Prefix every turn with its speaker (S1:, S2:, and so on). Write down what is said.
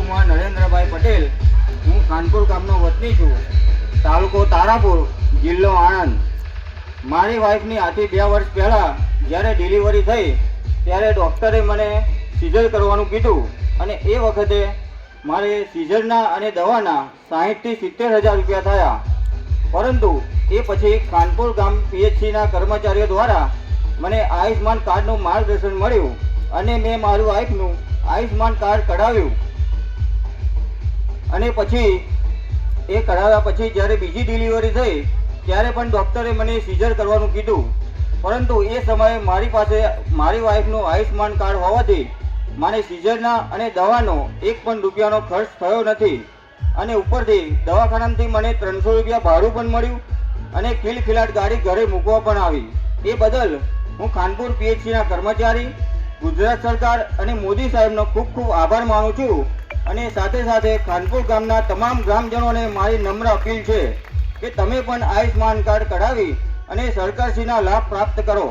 S1: કુમાર નરેન્દ્રભાઈ પટેલ. હું ખાનપુર ગામનો વતની છું, તાલુકો તારાપુર, જિલ્લો આણંદ. મારી વાઈફની આથી 2 વર્ષ પહેલાં જ્યારે ડિલિવરી થઈ ત્યારે ડૉક્ટરે મને સિઝર કરવાનું કીધું અને એ વખતે મારે સિઝરના અને દવાના 60,000 થી 70,000 રૂપિયા થયા. પરંતુ એ પછી ખાનપુર ગામ પીએચસીના કર્મચારીઓ દ્વારા મને આયુષ્માન કાર્ડનું માર્ગદર્શન મળ્યું અને મેં મારું વાઈફનું આયુષ્માન કાર્ડ કઢાવ્યું. અને પછી એ કઢાવ્યા પછી જ્યારે બીજી ડિલિવરી થઈ ત્યારે પણ ડૉક્ટરે મને સિઝર કરવાનું કીધું. પરંતુ એ સમયે મારી પાસે મારી વાઈફનું આયુષ્માન કાર્ડ હોવાથી મને સિઝરના અને દવાનો 1 પણ રૂપિયાનો ખર્ચ થયો નથી. અને ઉપરથી દવાખાનાથી મને 300 રૂપિયા ભાડું પણ મળ્યું અને ખિલખિલાટ ગાડી ઘરે મૂકવા પણ આવી. એ બદલ હું ખાનપુર પીએચસીના કર્મચારી, ગુજરાત સરકાર અને મોદી સાહેબનો ખૂબ ખૂબ આભાર માનું છું. અને સાથે સાથે ખાનપુર ગામના તમામ ગ્રામજનોને મારી નમ્ર અપીલ છે કે તમે પણ આયુષ્માન કાર્ડ કઢાવી અને સરકારશ્રીના લાભ પ્રાપ્ત કરો.